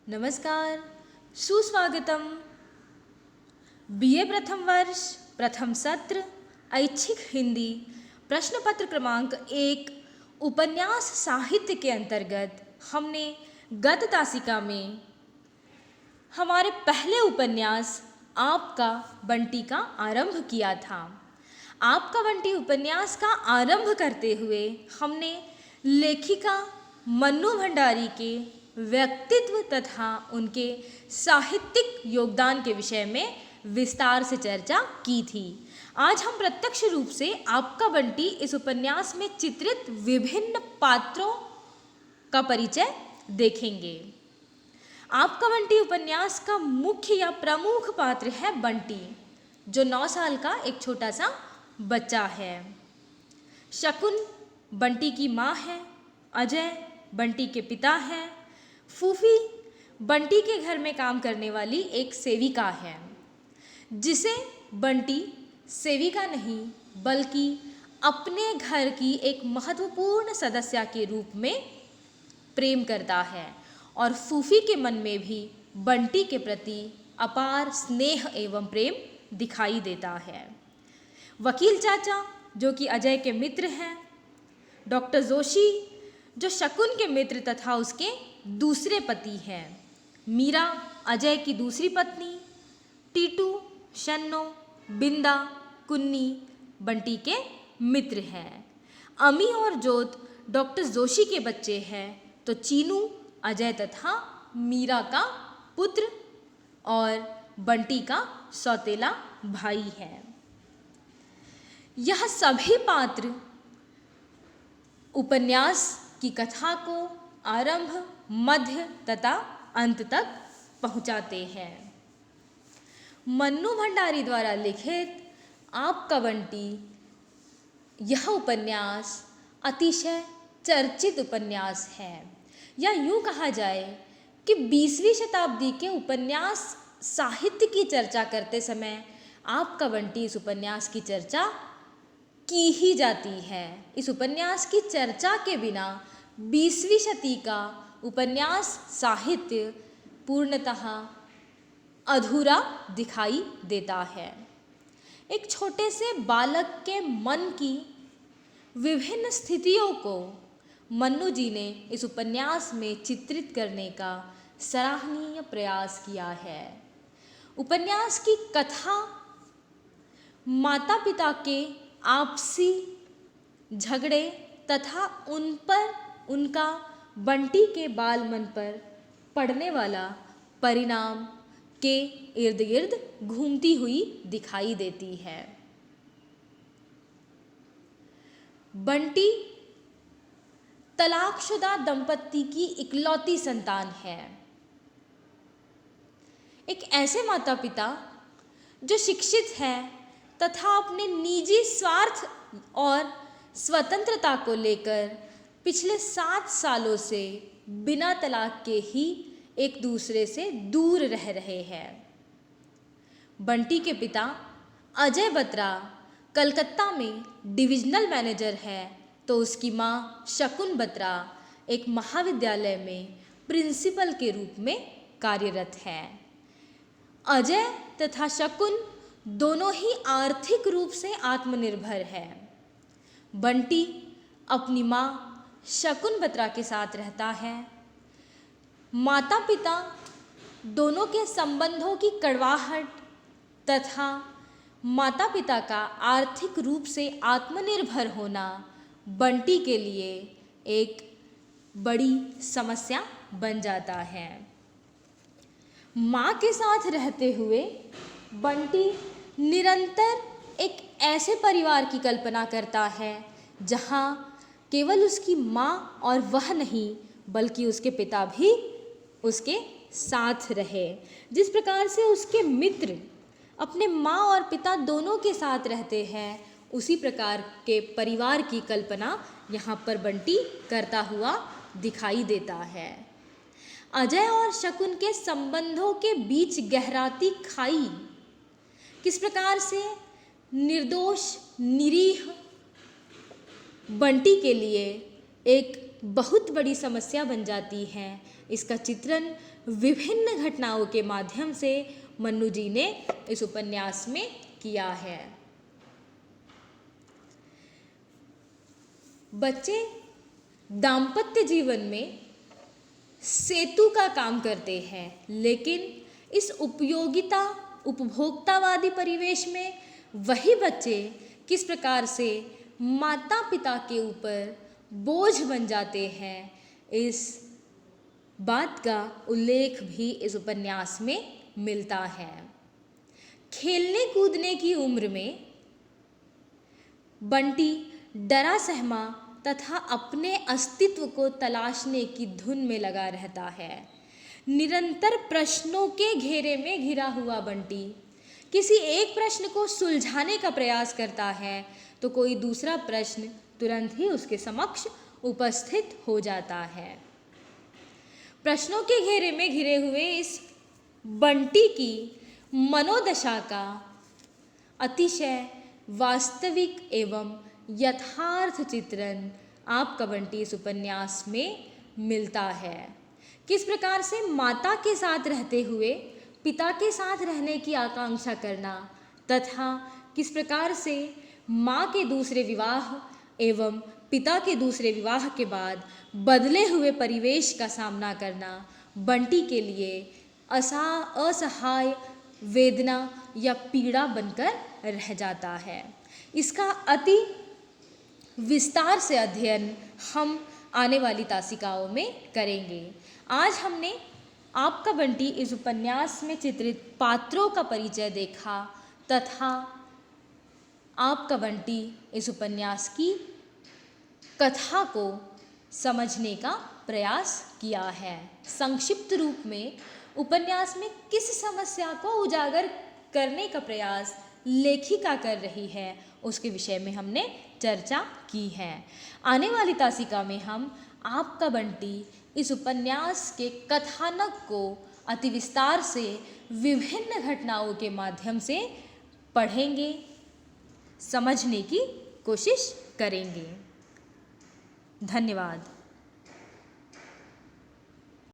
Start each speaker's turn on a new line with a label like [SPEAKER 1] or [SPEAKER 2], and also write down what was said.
[SPEAKER 1] नमस्कार, सुस्वागतम। बीए प्रथम वर्ष प्रथम सत्र ऐच्छिक हिंदी प्रश्न पत्र क्रमांक 1 उपन्यास साहित्य के अंतर्गत हमने गत तासिका में हमारे पहले उपन्यास आपका बंटी का आरंभ किया था। आपका बंटी उपन्यास का आरंभ करते हुए हमने लेखिका मन्नू भंडारी के व्यक्तित्व तथा उनके साहित्यिक योगदान के विषय में विस्तार से चर्चा की थी। आज हम प्रत्यक्ष रूप से आपका बंटी इस उपन्यास में चित्रित विभिन्न पात्रों का परिचय देखेंगे। आपका बंटी उपन्यास का मुख्य या प्रमुख पात्र है बंटी, जो 9 साल का एक छोटा सा बच्चा है। शकुन बंटी की माँ है, अजय बंटी के पिता हैं, फूफी बंटी के घर में काम करने वाली एक सेविका है, जिसे बंटी सेविका नहीं बल्कि अपने घर की एक महत्वपूर्ण सदस्य के रूप में प्रेम करता है और फूफी के मन में भी बंटी के प्रति अपार स्नेह एवं प्रेम दिखाई देता है। वकील चाचा जो कि अजय के मित्र हैं, डॉक्टर जोशी जो शकुन के मित्र तथा उसके दूसरे पति हैं, मीरा अजय की दूसरी पत्नी, टीटू, शन्नो, बिंदा, कुन्नी बंटी के मित्र हैं, अमी और जोत डॉक्टर जोशी के बच्चे हैं, तो चीनू अजय तथा मीरा का पुत्र और बंटी का सौतेला भाई है। यह सभी पात्र उपन्यास की कथा को आरंभ, मध्य तथा अंत तक पहुंचाते हैं। मन्नू भंडारी द्वारा लिखित आपका बंटी यह उपन्यास अतिशय चर्चित उपन्यास है, या यूं कहा जाए कि 20वीं शताब्दी के उपन्यास साहित्य की चर्चा करते समय आपका बंटी इस उपन्यास की चर्चा की ही जाती है। इस उपन्यास की चर्चा के बिना 20वीं शती का उपन्यास साहित्य पूर्णतः अधूरा दिखाई देता है। एक छोटे से बालक के मन की विभिन्न स्थितियों को मन्नू जी ने इस उपन्यास में चित्रित करने का सराहनीय प्रयास किया है। उपन्यास की कथा माता पिता के आपसी झगड़े तथा उन पर उनका बंटी के बाल मन पर पड़ने वाला परिणाम के इर्द गिर्द घूमती हुई दिखाई देती है। बंटी तलाकशुदा दंपत्ति की इकलौती संतान है। एक ऐसे माता पिता जो शिक्षित है तथा अपने निजी स्वार्थ और स्वतंत्रता को लेकर पिछले 7 सालों से बिना तलाक के ही एक दूसरे से दूर रह रहे हैं। बंटी के पिता अजय बत्रा कलकत्ता में डिविजनल मैनेजर है, तो उसकी माँ शकुन बत्रा एक महाविद्यालय में प्रिंसिपल के रूप में कार्यरत है। अजय तथा शकुन दोनों ही आर्थिक रूप से आत्मनिर्भर है। बंटी अपनी माँ शकुन बत्रा के साथ रहता है। माता पिता दोनों के संबंधों की कड़वाहट तथा माता पिता का आर्थिक रूप से आत्मनिर्भर होना बंटी के लिए एक बड़ी समस्या बन जाता है। माँ के साथ रहते हुए बंटी निरंतर एक ऐसे परिवार की कल्पना करता है जहाँ केवल उसकी माँ और वह नहीं बल्कि उसके पिता भी उसके साथ रहे। जिस प्रकार से उसके मित्र अपने माँ और पिता दोनों के साथ रहते हैं, उसी प्रकार के परिवार की कल्पना यहाँ पर बंटी करता हुआ दिखाई देता है। अजय और शकुन के संबंधों के बीच गहराती खाई किस प्रकार से निर्दोष निरीह बंटी के लिए एक बहुत बड़ी समस्या बन जाती है। इसका चित्रण विभिन्न घटनाओं के माध्यम से मन्नू जी ने इस उपन्यास में किया है। बच्चे दाम्पत्य जीवन में सेतु का काम करते हैं, लेकिन इस उपभोक्तावादी परिवेश में वही बच्चे किस प्रकार से माता पिता के ऊपर बोझ बन जाते हैं, इस बात का उल्लेख भी इस उपन्यास में मिलता है। खेलने कूदने की उम्र में बंटी डरा सहमा तथा अपने अस्तित्व को तलाशने की धुन में लगा रहता है। निरंतर प्रश्नों के घेरे में घिरा हुआ बंटी किसी एक प्रश्न को सुलझाने का प्रयास करता है तो कोई दूसरा प्रश्न तुरंत ही उसके समक्ष उपस्थित हो जाता है। प्रश्नों के घेरे में घिरे हुए इस बंटी की मनोदशा का अतिशय वास्तविक एवं यथार्थ चित्रण आपका बंटी इस उपन्यास में मिलता है। किस प्रकार से माता के साथ रहते हुए पिता के साथ रहने की आकांक्षा करना तथा किस प्रकार से माँ के दूसरे विवाह एवं पिता के दूसरे विवाह के बाद बदले हुए परिवेश का सामना करना बंटी के लिए असहाय वेदना या पीड़ा बनकर रह जाता है। इसका अति विस्तार से अध्ययन हम आने वाली तासिकाओं में करेंगे। आज हमने आपका बंटी इस उपन्यास में चित्रित पात्रों का परिचय देखा तथा आपका बंटी इस उपन्यास की कथा को समझने का प्रयास किया है। संक्षिप्त रूप में उपन्यास में किस समस्या को उजागर करने का प्रयास लेखिका कर रही है उसके विषय में हमने चर्चा की है। आने वाली तासिका में हम आपका बंटी इस उपन्यास के कथानक को अति विस्तार से विभिन्न घटनाओं के माध्यम से पढ़ेंगे, समझने की कोशिश करेंगे। धन्यवाद।